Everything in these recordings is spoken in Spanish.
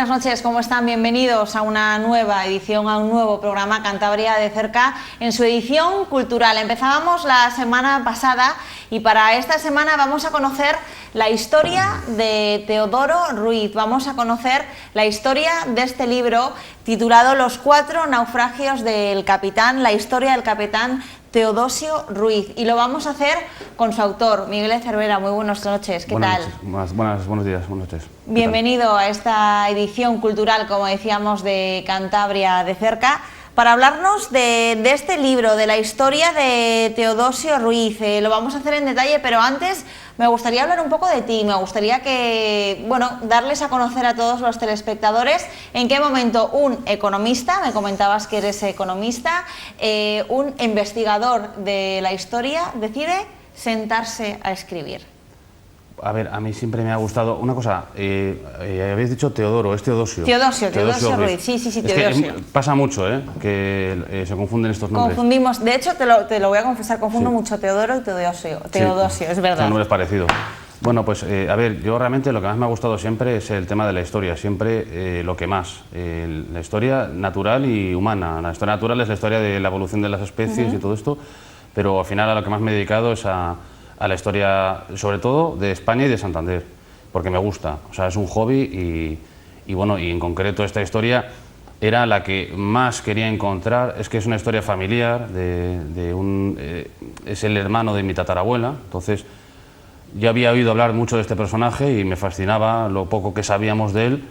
buenas noches, ¿cómo están? Bienvenidos a una nueva edición, a un nuevo programa Cantabria de Cerca, en su edición cultural. Empezábamos la semana pasada y para esta semana vamos a conocer la historia de Teodoro Ruiz. Vamos a conocer la historia de este libro titulado Los 4 naufragios del capitán, la historia del capitán Teodosio Ruiz, y lo vamos a hacer con su autor, Miguel Cervera. Muy buenas noches, ¿qué tal? Buenos días, buenas noches. Bienvenido a esta edición cultural, como decíamos, de Cantabria de Cerca, para hablarnos de este libro, de la historia de Teodosio Ruiz. Lo vamos a hacer en detalle, pero antes me gustaría hablar un poco de ti. Me gustaría que, darles a conocer a todos los telespectadores en qué momento un economista, me comentabas que eres economista, un investigador de la historia, decide sentarse a escribir. A ver, a mí siempre me ha gustado una cosa, habéis dicho Teodoro, es Teodosio. Teodosio Ruiz, sí, Teodosio. Que pasa mucho, que se confunden estos nombres. Confundimos, de hecho te lo voy a confesar, confundo mucho Teodoro y Teodosio, es verdad. Son nombres parecidos. Bueno, pues a ver, yo realmente lo que más me ha gustado siempre es el tema de la historia, siempre lo que más, la historia natural y humana. La historia natural es la historia de la evolución de las especies y todo esto, pero al final a lo que más me he dedicado es a la historia, sobre todo, de España y de Santander, porque me gusta, o sea, es un hobby y en concreto esta historia era la que más quería encontrar. Es que es una historia familiar, es el hermano de mi tatarabuela, entonces yo había oído hablar mucho de este personaje y me fascinaba lo poco que sabíamos de él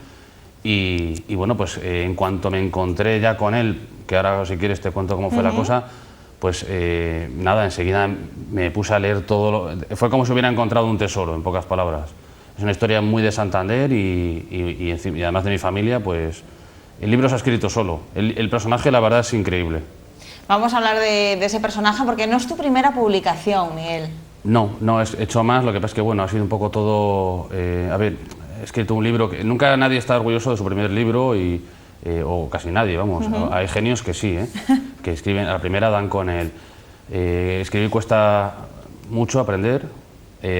y en cuanto me encontré ya con él, que ahora si quieres te cuento cómo fue la cosa, pues nada, enseguida me puse a leer todo. Fue como si hubiera encontrado un tesoro, en pocas palabras. Es una historia muy de Santander y además de mi familia, pues el libro se ha escrito solo. El personaje, la verdad, es increíble. Vamos a hablar de ese personaje porque no es tu primera publicación, Miguel. No, he hecho más, lo que pasa es que ha sido un poco todo... a ver, he escrito un libro que nunca nadie está orgulloso de su primer libro o casi nadie, vamos. Hay genios que sí, que escriben, a la primera dan con él. Escribir cuesta mucho aprender,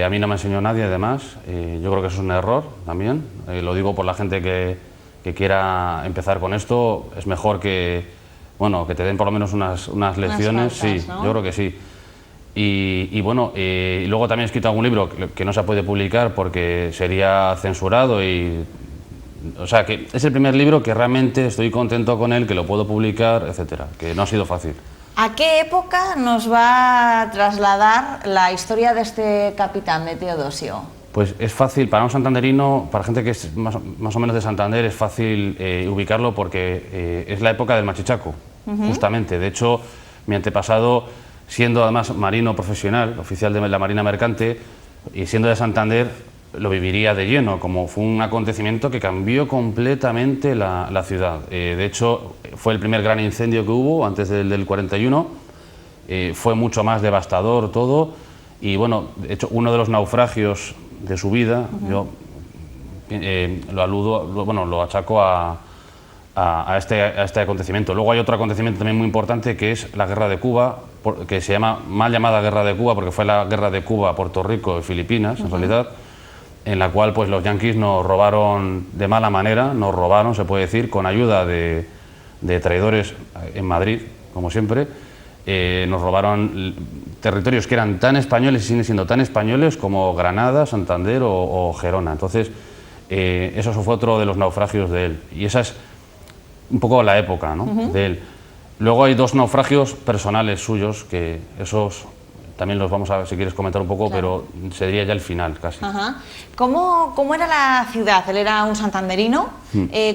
a mí no me enseñó nadie además, yo creo que eso es un error también, lo digo por la gente que quiera empezar con esto, es mejor que te den por lo menos unas lecciones, faltas, sí, ¿no? yo creo que sí. Y luego también he escrito algún libro que no se puede publicar porque sería censurado o sea, que es el primer libro que realmente estoy contento con él, que lo puedo publicar, etcétera, que no ha sido fácil. ¿A qué época nos va a trasladar la historia de este capitán, de Teodosio? Pues es fácil, para un santanderino, para gente que es más o menos de Santander, es fácil ubicarlo porque es la época del Machichaco, justamente. De hecho, mi antepasado, siendo además marino profesional, oficial de la Marina Mercante, y siendo de Santander, lo viviría de lleno, como fue un acontecimiento que cambió completamente la ciudad. De hecho, fue el primer gran incendio que hubo antes del 41, fue mucho más devastador todo, y de hecho, uno de los naufragios de su vida, yo lo achaco a este acontecimiento. Luego hay otro acontecimiento también muy importante, que es la Guerra de Cuba, que se llama, mal llamada Guerra de Cuba, porque fue la Guerra de Cuba, Puerto Rico y Filipinas, en realidad, en la cual pues los yanquis nos robaron de mala manera, se puede decir, con ayuda de traidores en Madrid, como siempre, nos robaron territorios que eran tan españoles y siguen siendo tan españoles como Granada, Santander o Gerona. Entonces, eso fue otro de los naufragios de él, y esa es un poco la época, ¿no? De él. Luego hay dos naufragios personales suyos, que esos también los vamos a ver si quieres comentar un poco, claro. Pero sería ya el final casi. ¿Cómo era la ciudad? Él era un santanderino.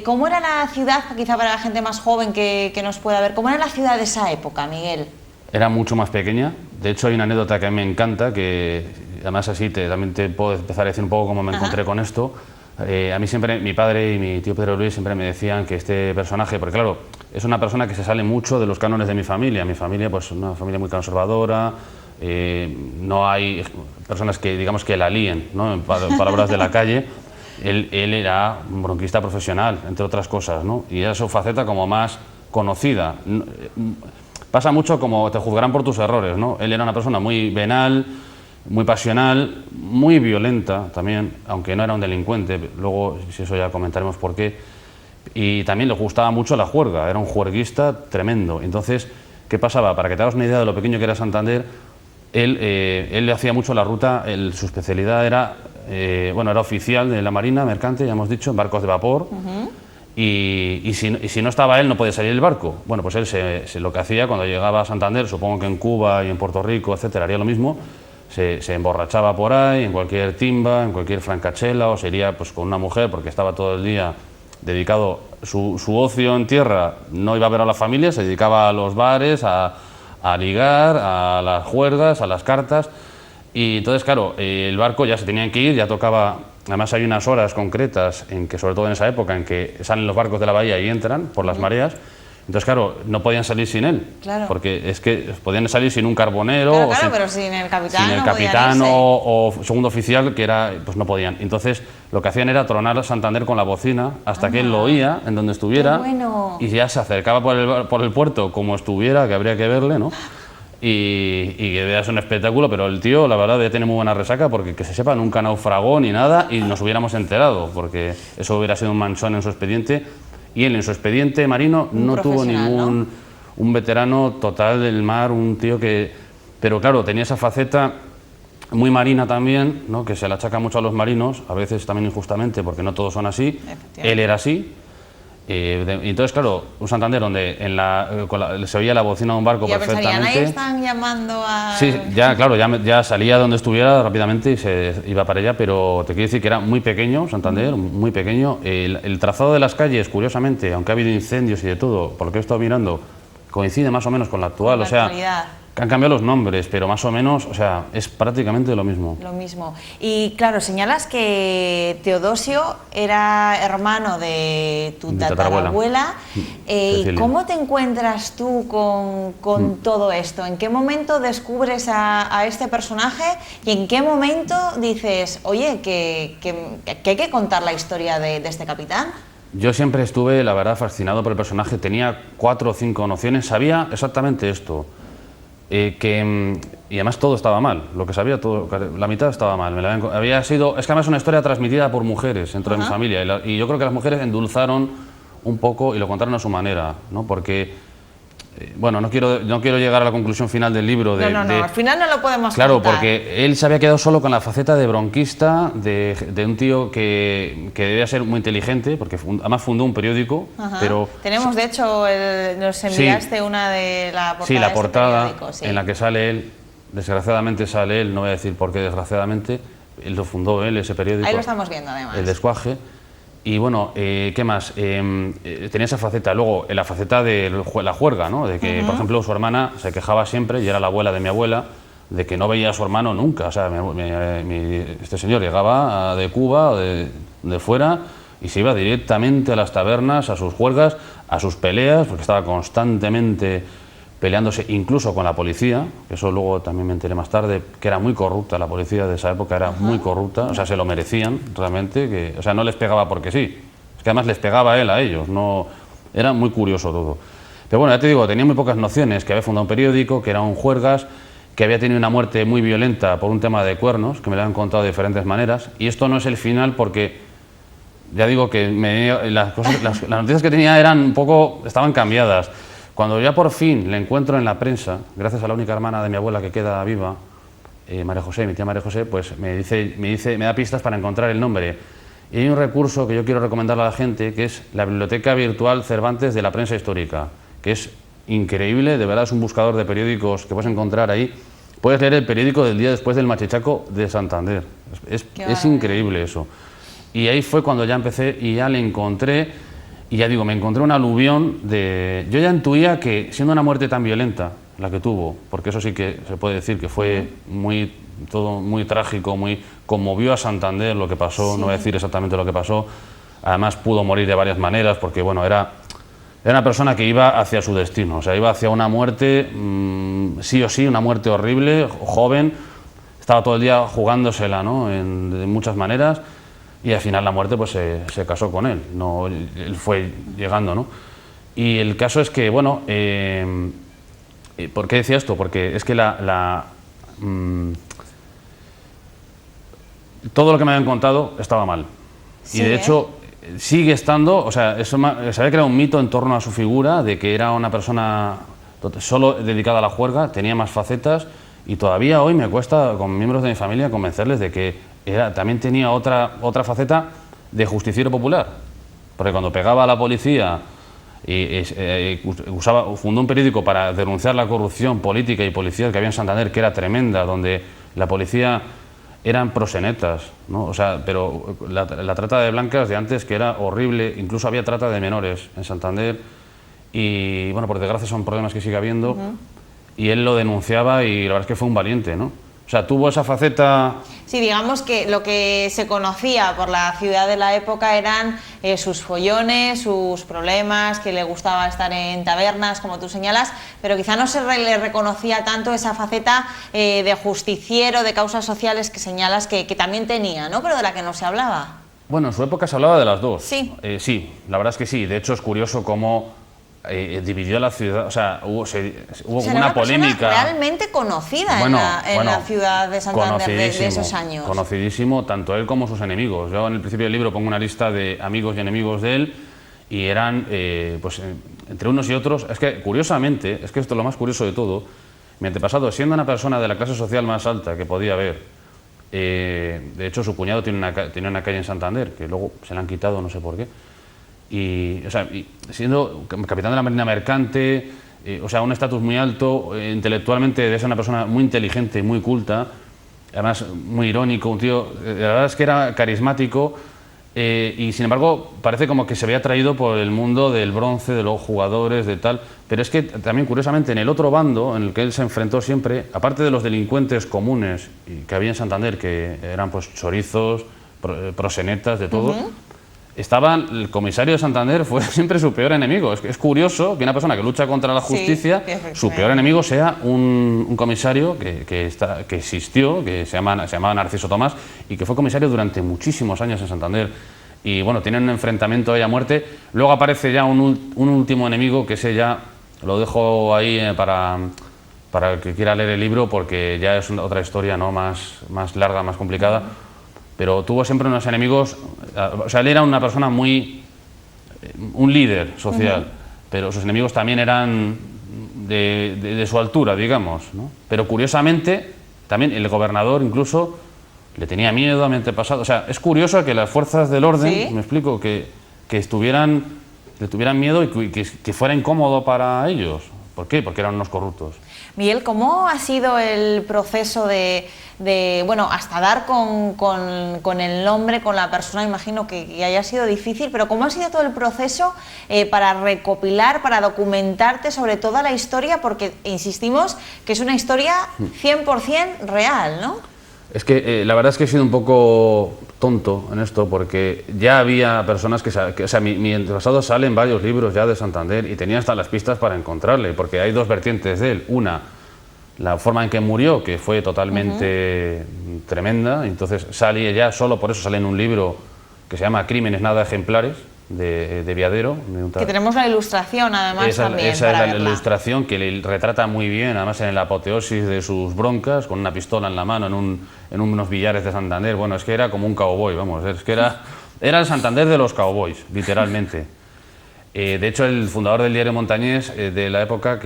¿Cómo era la ciudad, quizá para la gente más joven que nos pueda ver, cómo era la ciudad de esa época, Miguel? Era mucho más pequeña. De hecho, hay una anécdota que a mí me encanta, que además así también te puedo empezar a decir un poco cómo me encontré con esto. A mí siempre, mi padre y mi tío Pedro Luis siempre me decían que este personaje, porque claro, es una persona que se sale mucho de los cánones de mi familia. Mi familia, pues una familia muy conservadora, no hay personas que digamos que la líen, ¿no? En palabras de la calle. Él era un bronquista profesional, entre otras cosas, ¿no? Y era su faceta como más conocida. Pasa mucho como te juzgarán por tus errores, ¿no? Él era una persona muy venal, muy pasional, muy violenta también, aunque no era un delincuente. Luego, si eso ya comentaremos por qué. y también le gustaba mucho la juerga, era un juerguista tremendo. Entonces, ¿qué pasaba? Para que te hagas una idea de lo pequeño que era Santander, él le hacía mucho la ruta, su especialidad era, bueno, era oficial de la Marina Mercante, ya hemos dicho, en barcos de vapor, y si no estaba él no podía salir el barco. Bueno, pues él lo que hacía cuando llegaba a Santander, supongo que en Cuba y en Puerto Rico, etcétera, haría lo mismo, se emborrachaba por ahí, en cualquier timba, en cualquier francachela, o se iría pues, con una mujer porque estaba todo el día dedicado, su ocio en tierra, no iba a ver a la familia, se dedicaba a los bares, a ligar, a las juergas, a las cartas, y entonces, claro, el barco ya se tenían que ir, ya tocaba, además hay unas horas concretas, en que sobre todo en esa época, en que salen los barcos de la bahía y entran por las mareas. Entonces, claro, no podían salir sin él, porque es que podían salir sin un carbonero, claro, pero sin el capitán, sin el capitán o segundo oficial, que era, pues no podían. Entonces, lo que hacían era tronar a Santander con la bocina hasta que él lo oía en donde estuviera, y ya se acercaba por el puerto como estuviera, que habría que verle, ¿no? Y que veas un espectáculo, pero el tío, la verdad, debe tener muy buena resaca, porque que se sepa, nunca naufragó ni nada y nos hubiéramos enterado, porque eso hubiera sido un manchón en su expediente. Y él en su expediente marino no tuvo ningún, un veterano total del mar, un tío que... Pero claro, tenía esa faceta muy marina también, ¿no? Que se le achaca mucho a los marinos, a veces también injustamente, porque no todos son así. Él era así. Y entonces, claro, un Santander donde se oía la bocina de un barco perfectamente... Pensarían, ahí están llamando a... Sí, ya, claro, ya salía donde estuviera rápidamente y se iba para allá, pero te quiero decir que era muy pequeño, Santander, muy pequeño. El trazado de las calles, curiosamente, aunque ha habido incendios y de todo, por lo que he estado mirando, coincide más o menos con la actual, o sea... Que han cambiado los nombres, pero más o menos, o sea, es prácticamente lo mismo. Lo mismo. Y claro, señalas que Teodosio era hermano de tu tatarabuela. ¿Cómo te encuentras tú con todo esto? ¿En qué momento descubres a este personaje y en qué momento dices, oye, que hay que contar la historia de este capitán? Yo siempre estuve, la verdad, fascinado por el personaje. Tenía 4 o 5 nociones, sabía exactamente esto. Y además todo estaba mal, lo que sabía, todo, la mitad estaba mal. Es que además es una historia transmitida por mujeres dentro de mi familia, y yo creo que las mujeres endulzaron un poco y lo contaron a su manera, ¿no? Porque, bueno, no quiero llegar a la conclusión final del libro. Al final no lo podemos Claro, contar. porque él se había quedado solo con la faceta de bronquista, de un tío que debía ser muy inteligente, porque además fundó un periódico. Pero tenemos, de hecho, nos enviaste una de la portada. Sí, la portada periódico, en la que sale él, desgraciadamente sale él, no voy a decir por qué desgraciadamente, él lo fundó él, ese periódico. Ahí lo estamos viendo, además. El Descuaje. Y bueno, ¿qué más? Tenía esa faceta, luego la faceta de la juerga, ¿no? De que, por ejemplo, su hermana se quejaba siempre, y era la abuela de mi abuela, de que no veía a su hermano nunca. O sea, este señor llegaba de Cuba, de fuera, y se iba directamente a las tabernas, a sus juergas, a sus peleas, porque estaba constantemente peleándose incluso con la policía, que eso luego también me enteré más tarde, que era muy corrupta la policía de esa época, era muy corrupta, o sea, se lo merecían realmente, o sea, no les pegaba porque sí, es que además les pegaba él a ellos, no, era muy curioso todo. Pero bueno, ya te digo, tenía muy pocas nociones, que había fundado un periódico, que era un juergas, que había tenido una muerte muy violenta por un tema de cuernos, que me lo han contado de diferentes maneras, y esto no es el final porque, ya digo que las noticias que tenía eran un poco, estaban cambiadas. Cuando ya por fin le encuentro en la prensa, gracias a la única hermana de mi abuela que queda viva, María José, mi tía María José, pues me da pistas para encontrar el nombre. Y hay un recurso que yo quiero recomendarle a la gente, que es la Biblioteca Virtual Cervantes de la Prensa Histórica, que es increíble, de verdad es un buscador de periódicos que puedes encontrar ahí. Puedes leer el periódico del día después del Machichaco de Santander. Es increíble eso. Y ahí fue cuando ya empecé y ya le encontré. Y ya digo, me encontré un aluvión de... Yo ya intuía que, siendo una muerte tan violenta, la que tuvo, porque eso sí que se puede decir que fue todo muy trágico, conmovió a Santander lo que pasó, no voy a decir exactamente lo que pasó, además pudo morir de varias maneras, porque bueno, era una persona que iba hacia su destino, o sea, iba hacia una muerte, sí o sí, una muerte horrible, joven, estaba todo el día jugándosela, ¿no? De muchas maneras. Y al final la muerte pues se casó con él, no, él fue llegando, ¿no? Y el caso es que, bueno, ¿por qué decía esto? Porque es que todo lo que me habían contado estaba mal. Sí, y de hecho, sigue estando, o sea, se había creado un mito en torno a su figura de que era una persona solo dedicada a la juerga, tenía más facetas y todavía hoy me cuesta con miembros de mi familia convencerles de que también tenía otra faceta de justiciero popular, porque cuando pegaba a la policía fundó un periódico para denunciar la corrupción política y policial que había en Santander, que era tremenda, donde la policía eran proxenetas, ¿no? O sea, pero la trata de blancas de antes, que era horrible, incluso había trata de menores en Santander, y bueno, por desgracia son problemas que sigue habiendo, y él lo denunciaba y la verdad es que fue un valiente, ¿no? O sea, tuvo esa faceta... Sí, digamos que lo que se conocía por la ciudad de la época eran sus follones, sus problemas, que le gustaba estar en tabernas, como tú señalas, pero quizá no se le reconocía tanto esa faceta de justiciero, de causas sociales que señalas que también tenía, ¿no? Pero de la que no se hablaba. Bueno, en su época se hablaba de las dos. Sí. Sí, la verdad es que sí. De hecho, es curioso cómo dividió la ciudad, o sea, hubo una polémica realmente conocida en la ciudad de Santander de esos años. Conocidísimo, tanto él como sus enemigos. Yo en el principio del libro pongo una lista de amigos y enemigos de él y eran, pues, entre unos y otros. Es que, curiosamente, es que esto es lo más curioso de todo, mi antepasado, siendo una persona de la clase social más alta que podía haber, de hecho su cuñado tenía una calle en Santander, que luego se la han quitado, no sé por qué. O sea, siendo capitán de la Marina Mercante, o sea, un estatus muy alto, intelectualmente debe ser una persona muy inteligente y muy culta, además muy irónico, un tío, la verdad es que era carismático, y sin embargo parece como que se había atraído por el mundo del bronce, de los jugadores, de tal, pero es que también curiosamente en el otro bando en el que él se enfrentó siempre, aparte de los delincuentes comunes que había en Santander, que eran pues chorizos, proxenetas, de todo, el comisario de Santander fue siempre su peor enemigo. Es curioso que una persona que lucha contra la justicia, su peor enemigo sea un comisario que existió, que se llamaba Narciso Tomás, y que fue comisario durante muchísimos años en Santander. Y bueno, tienen un enfrentamiento ahí a muerte. Luego aparece ya un último enemigo, que ese ya lo dejo ahí para el que quiera leer el libro, porque ya es otra historia, ¿no? más larga, más complicada. Pero tuvo siempre unos enemigos, o sea, él era una persona un líder social, pero sus enemigos también eran de su altura, digamos, ¿no? Pero curiosamente, también el gobernador incluso le tenía miedo a mi antepasado. O sea, es curioso que las fuerzas del orden, me explico, que le tuvieran miedo y que fuera incómodo para ellos. ¿Por qué? Porque eran unos corruptos. Miguel, ¿cómo ha sido el proceso bueno, hasta dar con el nombre, con la persona? Imagino que haya sido difícil, pero ¿cómo ha sido todo el proceso para recopilar, para documentarte sobre toda la historia? Porque insistimos que es una historia 100% real, ¿no? Es que la verdad es que he sido un poco tonto en esto, porque ya había personas o sea, mi antepasado sale en varios libros ya de Santander y tenía hasta las pistas para encontrarle, porque hay dos vertientes de él. Una, la forma en que murió, que fue totalmente tremenda, entonces sale ya, solo por eso sale en un libro que se llama Crímenes nada ejemplares, de Viadero. Que tenemos la ilustración, además, también. Esa es la ilustración que le retrata muy bien, además en la apoteosis de sus broncas, con una pistola en la mano en unos billares de Santander. Bueno, es que era como un cowboy, vamos, es que era el Santander de los cowboys, literalmente. De hecho, el fundador del diario Montañés de la época,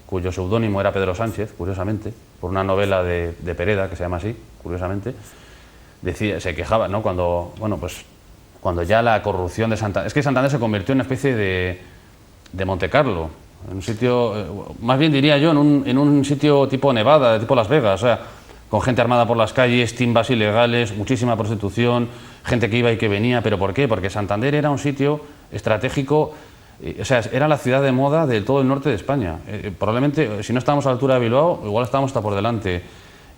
cuyo seudónimo era Pedro Sánchez, curiosamente, por una novela de Pereda, que se llama así, curiosamente, se quejaba, ¿no? Cuando ya la corrupción de Santander... Es que Santander se convirtió en una especie de Montecarlo, en un sitio, más bien diría yo, en un sitio tipo Nevada, tipo Las Vegas, o sea, con gente armada por las calles, timbas ilegales, muchísima prostitución, gente que iba y que venía. ¿Pero por qué? Porque Santander era un sitio estratégico, o sea, era la ciudad de moda de todo el norte de España. Probablemente, si no estábamos a la altura de Bilbao, igual estábamos hasta por delante.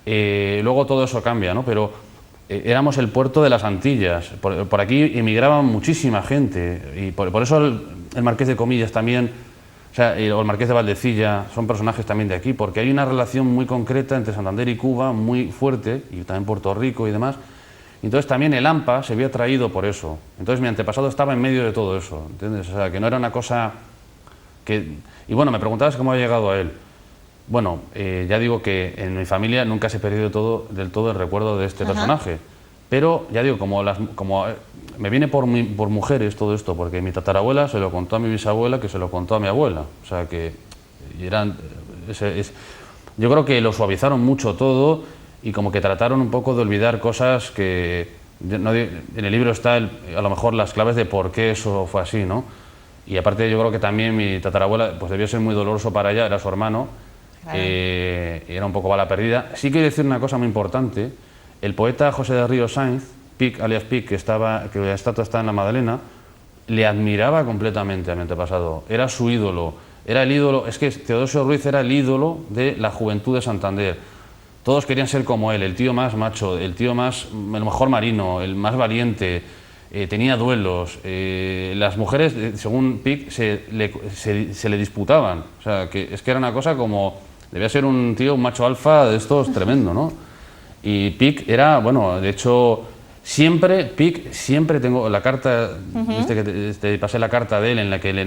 Luego todo eso cambia, ¿no? Pero éramos el puerto de las Antillas. Por aquí emigraba muchísima gente, y por eso el Marqués de Comillas también, o sea, o el Marqués de Valdecilla, son personajes también de aquí, porque hay una relación muy concreta entre Santander y Cuba, muy fuerte, y también Puerto Rico y demás. Entonces también el AMPA se vio atraído por eso. Entonces mi antepasado estaba en medio de todo eso, ¿entiendes? O sea, que no era una cosa que... Y bueno, me preguntabas cómo había llegado a él. Bueno, ya digo que en mi familia nunca se ha perdido del todo el recuerdo de este personaje. Pero, ya digo, me viene por mujeres todo esto, porque mi tatarabuela se lo contó a mi bisabuela, que se lo contó a mi abuela. O sea, que yo creo que lo suavizaron mucho todo y como que trataron un poco de olvidar cosas que... en el libro está, a lo mejor, las claves de por qué eso fue así, ¿no? Y aparte yo creo que también mi tatarabuela pues debió ser muy doloroso para ella, era su hermano, claro. Y era un poco bala perdida. Sí quiero decir una cosa muy importante, el poeta José de Ríos Sainz, Pic, alias Pic, que la estatua está en la Magdalena, le admiraba completamente a mi antepasado, era su ídolo, era el ídolo, es que Teodosio Ruiz era el ídolo de la juventud de Santander. Todos querían ser como él, el tío más macho, el mejor marino, el más valiente, tenía duelos, las mujeres, según Pic, se le disputaban, o sea, es que era una cosa como, debía ser un tío, un macho alfa de estos tremendo, ¿no? Y Pic era, bueno, de hecho, Pic siempre tengo la carta, viste que te pasé la carta de él en la que le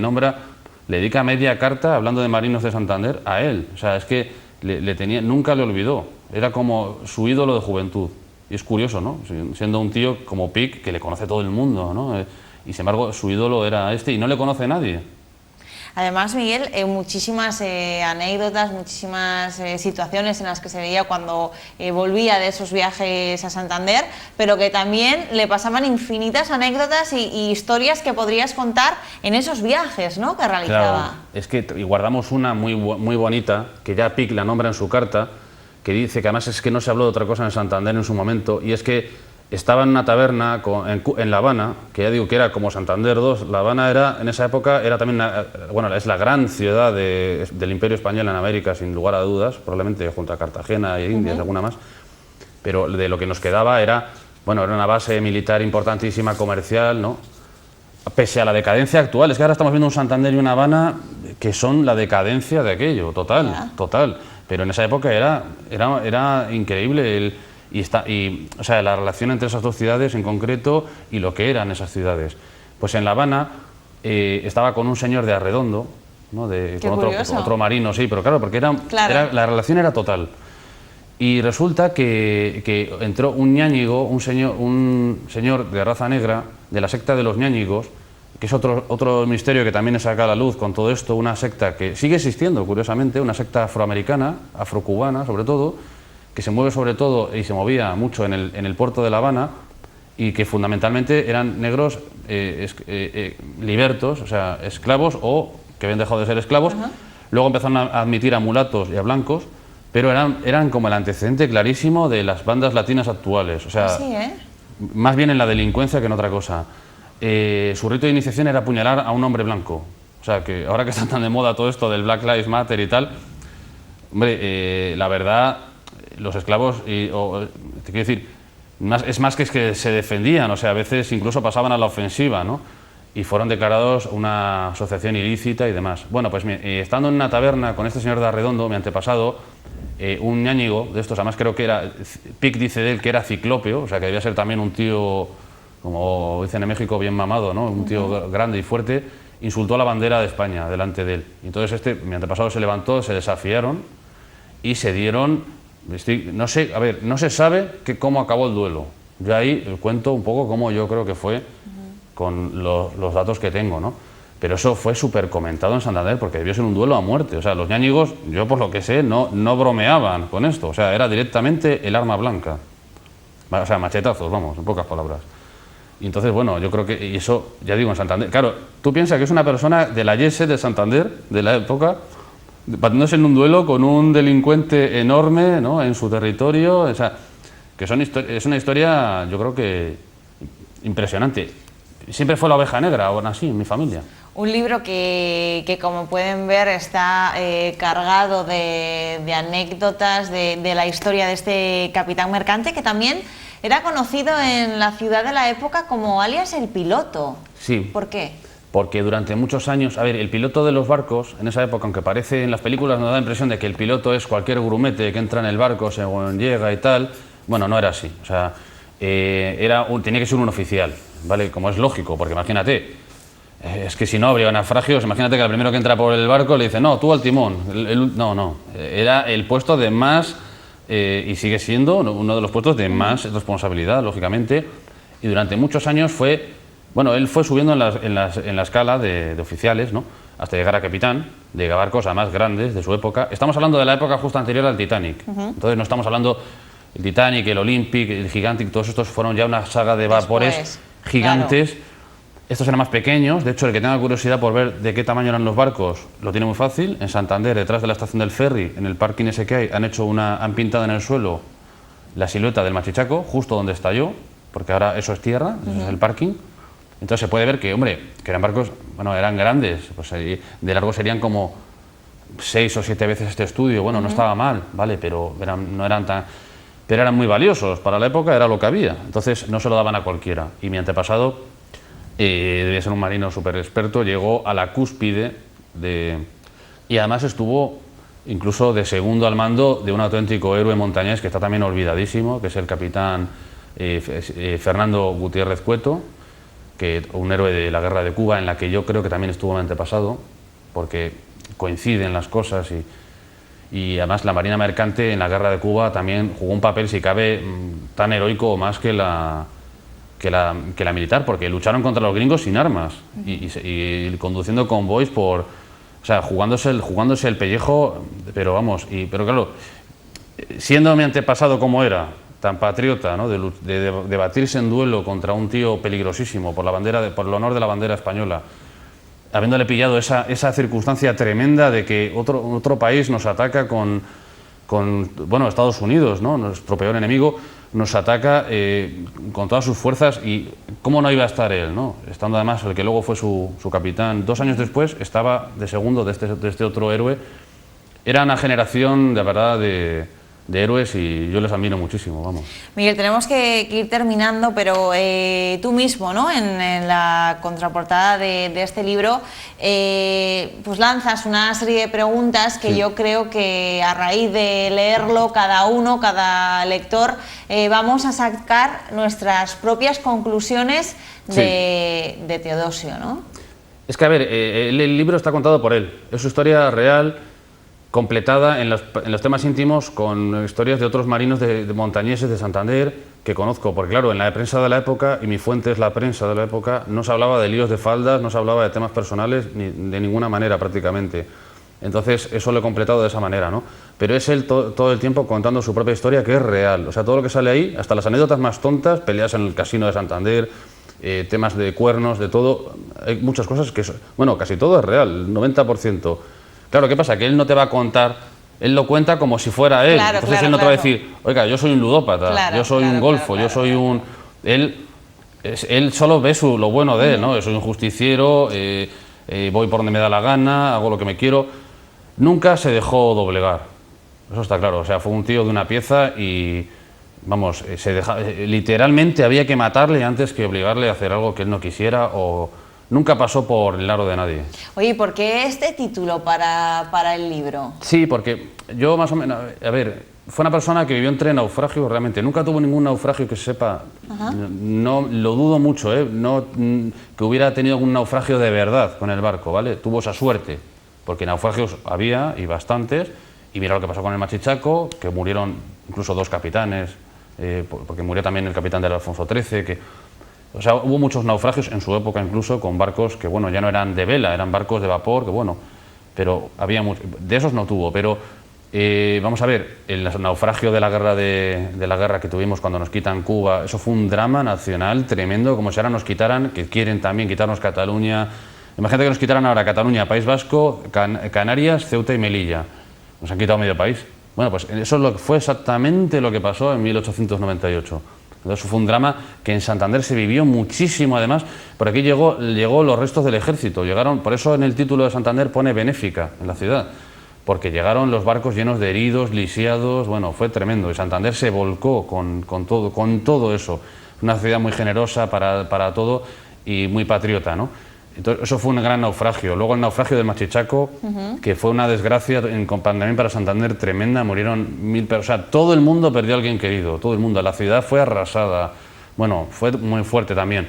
dedica media carta hablando de marinos de Santander a él, o sea, es que nunca le olvidó, era como su ídolo de juventud. Y es curioso, ¿no? Siendo un tío como Pic, que le conoce todo el mundo, ¿no? Y sin embargo, su ídolo era este y no le conoce nadie. Además, Miguel, muchísimas anécdotas, muchísimas situaciones en las que se veía cuando volvía de esos viajes a Santander, pero que también le pasaban infinitas anécdotas y historias que podrías contar en esos viajes, ¿no?, que realizaba. Claro, es que y guardamos una muy bonita, que ya Pic la nombra en su carta, que dice que además es que no se habló de otra cosa en Santander en su momento, y es que estaba en una taberna en La Habana, que ya digo que era como Santander II. La Habana en esa época era también, es la gran ciudad del Imperio Español en América, sin lugar a dudas, probablemente junto a Cartagena e Indias, alguna más, pero de lo que nos quedaba era una base militar importantísima, comercial, ¿no? Pese a la decadencia actual, es que ahora estamos viendo un Santander y una Habana que son la decadencia de aquello, total. Pero en esa época era increíble o sea, la relación entre esas dos ciudades en concreto y lo que eran esas ciudades. Pues en La Habana estaba con un señor de Arredondo, ¿no? Con otro marino, sí, pero claro, porque la relación era total. Y resulta que entró un ñáñigo, un señor de raza negra, de la secta de los ñáñigos, que es otro misterio que también saca a la luz con todo esto, una secta que sigue existiendo, curiosamente, una secta afroamericana, afrocubana sobre todo, que se mueve sobre todo y se movía mucho en el puerto de La Habana, y que fundamentalmente eran negros libertos, o sea, esclavos o que habían dejado de ser esclavos. Luego empezaron a admitir a mulatos y a blancos, pero eran como el antecedente clarísimo de las bandas latinas actuales, o sea, más bien en la delincuencia que en otra cosa. Su rito de iniciación era apuñalar a un hombre blanco, o sea, que ahora que está tan de moda todo esto del Black Lives Matter y tal, hombre, la verdad, los esclavos, te quiero decir, es más que se defendían, o sea, a veces incluso pasaban a la ofensiva, ¿no? Y fueron declarados una asociación ilícita y demás. Bueno, pues estando en una taberna con este señor de Arredondo, mi antepasado, un ñáñigo de estos, además creo que Pic dice de él que era ciclópeo, o sea, que debía ser también un tío, como dicen en México, bien mamado, ¿no? Un tío grande y fuerte, insultó a la bandera de España delante de él. Y entonces mi antepasado se levantó, se desafiaron y se dieron... No se sabe cómo acabó el duelo. Yo ahí cuento un poco cómo yo creo que fue con los datos que tengo, ¿no? Pero eso fue súper comentado en Santander porque debió ser un duelo a muerte. O sea, los ñáñigos, yo por lo que sé, no bromeaban con esto. O sea, era directamente el arma blanca. O sea, machetazos, vamos, en pocas palabras. Y entonces, bueno, yo creo que... Y eso, ya digo, en Santander... Claro, tú piensas que es una persona de la Yese de Santander, de la época... batiéndose en un duelo con un delincuente enorme, ¿no?, en su territorio, o sea, que es una historia, yo creo que impresionante. Siempre fue la oveja negra, aún así, en mi familia. Un libro que como pueden ver está cargado de anécdotas de la historia de este capitán mercante, que también era conocido en la ciudad de la época como alias el Piloto. Sí. ¿Por qué? Porque durante muchos años, el piloto de los barcos, en esa época, aunque parece en las películas, nos da la impresión de que el piloto es cualquier grumete que entra en el barco según llega y tal. Bueno, no era así, o sea, tenía que ser un oficial, ¿vale? Como es lógico, porque imagínate, es que si no habría naufragios, imagínate que el primero que entra por el barco le dice, no, tú al timón. No, era el puesto de más y sigue siendo uno de los puestos de más responsabilidad, lógicamente, y durante muchos años él fue subiendo en la escala de oficiales, ¿no? Hasta llegar a capitán, de barcos a más grandes de su época. Estamos hablando de la época justo anterior al Titanic, entonces no estamos hablando el Titanic, el Olympic, el Gigantic, todos estos fueron ya una saga de vapores gigantes. Claro. Estos eran más pequeños, de hecho el que tenga curiosidad por ver de qué tamaño eran los barcos lo tiene muy fácil. En Santander, detrás de la estación del ferry, en el parking ese que hay, han pintado en el suelo la silueta del Machichaco, justo donde estalló, porque ahora eso es tierra, ese es el parking. Entonces se puede ver que, hombre, que eran barcos, bueno, eran grandes, pues de largo serían como 6 o 7 veces este estudio, bueno, no estaba mal, ¿vale? Pero no eran tan... Pero eran muy valiosos, para la época era lo que había, entonces no se lo daban a cualquiera. Y mi antepasado, debía ser un marino súper experto, llegó a la cúspide y además estuvo incluso de segundo al mando de un auténtico héroe montañés que está también olvidadísimo, que es el capitán Fernando Gutiérrez Cueto, un héroe de la Guerra de Cuba, en la que yo creo que también estuvo mi antepasado, porque coinciden las cosas y además la Marina Mercante en la Guerra de Cuba también jugó un papel, si cabe, tan heroico o más que la militar, porque lucharon contra los gringos sin armas y conduciendo convoys jugándose el pellejo, pero vamos, pero claro, siendo mi antepasado como era, tan patriota, ¿no? de batirse en duelo contra un tío peligrosísimo por el honor de la bandera española, habiéndole pillado esa circunstancia tremenda de que otro país nos ataca con Estados Unidos, ¿no? Nuestro peor enemigo, nos ataca con todas sus fuerzas y cómo no iba a estar él, ¿no? Estando además el que luego fue su capitán. 2 años después estaba de segundo de este otro héroe. Era una generación de verdad de héroes y yo les admiro muchísimo, vamos. Miguel, tenemos que ir terminando, pero tú mismo, ¿no? En la contraportada de este libro, pues lanzas una serie de preguntas que yo creo que a raíz de leerlo cada lector, vamos a sacar nuestras propias conclusiones de Teodosio, ¿no? Es que, a ver, el libro está contado por él, es su historia real, completada en los temas íntimos con historias de otros marinos de montañeses de Santander que conozco, porque claro, en la prensa de la época, y mi fuente es la prensa de la época, no se hablaba de líos de faldas, no se hablaba de temas personales de ninguna manera prácticamente. Entonces eso lo he completado de esa manera, ¿no? Pero es él todo el tiempo contando su propia historia, que es real, o sea, todo lo que sale ahí, hasta las anécdotas más tontas, peleas en el casino de Santander, temas de cuernos, de todo, hay muchas cosas que, bueno, casi todo es real, el 90%. Claro, ¿qué pasa? Que él no te va a contar, él lo cuenta como si fuera él. Claro, entonces él no te va a decir, oiga, yo soy un ludópata, yo soy un golfo, yo soy un... Él solo ve lo bueno de él, ¿no? Yo soy un justiciero, voy por donde me da la gana, hago lo que me quiero. Nunca se dejó doblegar, eso está claro. O sea, fue un tío de una pieza y, vamos, literalmente había que matarle antes que obligarle a hacer algo que él no quisiera o... Nunca pasó por el aro de nadie. Oye, ¿por qué este título para el libro? Sí, porque yo más o menos, a ver, fue una persona que vivió entre naufragios realmente. Nunca tuvo ningún naufragio que se sepa. No, lo dudo mucho, no que hubiera tenido algún naufragio de verdad con el barco, ¿vale? Tuvo esa suerte, porque naufragios había y bastantes. Y mira lo que pasó con el Machichaco, que murieron incluso 2 capitanes, porque murió también el capitán del Alfonso XIII, o sea, hubo muchos naufragios en su época incluso con barcos que, bueno, ya no eran de vela, eran barcos de vapor, que bueno, pero había de esos no tuvo, pero vamos a ver, el naufragio de la guerra que tuvimos cuando nos quitan Cuba, eso fue un drama nacional tremendo, como si ahora nos quitaran, que quieren también quitarnos Cataluña, imagínate que nos quitaran ahora Cataluña, País Vasco, Canarias, Ceuta y Melilla, nos han quitado medio país. Bueno, pues eso fue exactamente lo que pasó en 1898. Entonces fue un drama que en Santander se vivió muchísimo, además, por aquí llegó los restos del ejército, por eso en el título de Santander pone benéfica en la ciudad, porque llegaron los barcos llenos de heridos, lisiados, bueno, fue tremendo, y Santander se volcó con todo eso, una ciudad muy generosa para todo y muy patriota, ¿no? Entonces, eso fue un gran naufragio. Luego el naufragio del Machichaco, que fue una desgracia también para Santander tremenda, murieron 1000 personas, o sea, todo el mundo perdió a alguien querido, todo el mundo, la ciudad fue arrasada, bueno, fue muy fuerte también.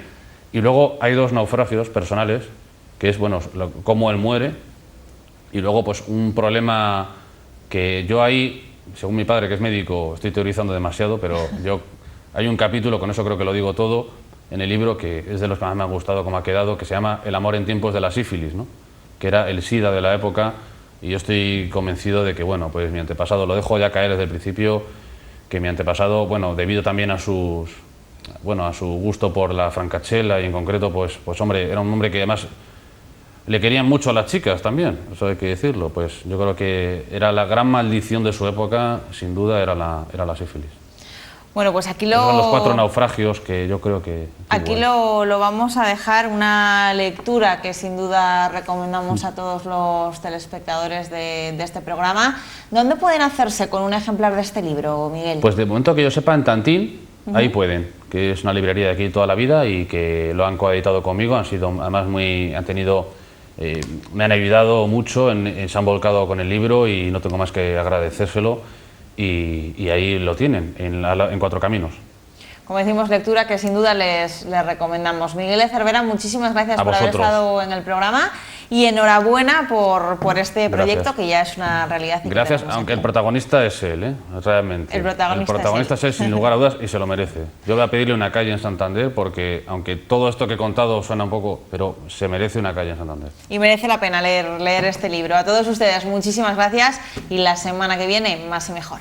Y luego hay 2 naufragios personales, que es, bueno, cómo él muere, y luego pues un problema que yo ahí según mi padre, que es médico, estoy teorizando demasiado, pero hay un capítulo, con eso creo que lo digo todo, en el libro que es de los que más me ha gustado como ha quedado, que se llama El amor en tiempos de la sífilis, ¿no? Que era el SIDA de la época, y yo estoy convencido de que, bueno, pues mi antepasado, lo dejo ya caer desde el principio, que mi antepasado, bueno, debido también a su gusto por la francachela y en concreto, pues hombre, era un hombre que además le querían mucho a las chicas también, eso hay que decirlo, pues yo creo que era la gran maldición de su época, sin duda era la sífilis. Bueno, pues aquí Esos son los 4 naufragios que yo creo que... Aquí lo vamos a dejar, una lectura que sin duda recomendamos a todos los telespectadores de este programa. ¿Dónde pueden hacerse con un ejemplar de este libro, Miguel? Pues de momento que yo sepa, en Tantín, ahí pueden, que es una librería de aquí toda la vida y que lo han coeditado conmigo, han sido además me han ayudado mucho, se han volcado con el libro y no tengo más que agradecérselo. Y ahí lo tienen, en 4 Caminos. Como decimos, lectura que sin duda les recomendamos. Miguel de Cervera, muchísimas gracias por haber estado en el programa y enhorabuena por este proyecto que ya es una realidad. Gracias, aunque el protagonista es él, realmente. El protagonista es él, sin lugar a dudas, y se lo merece. Yo voy a pedirle una calle en Santander porque, aunque todo esto que he contado suena un poco, pero se merece una calle en Santander. Y merece la pena leer este libro. A todos ustedes, muchísimas gracias y la semana que viene, más y mejor.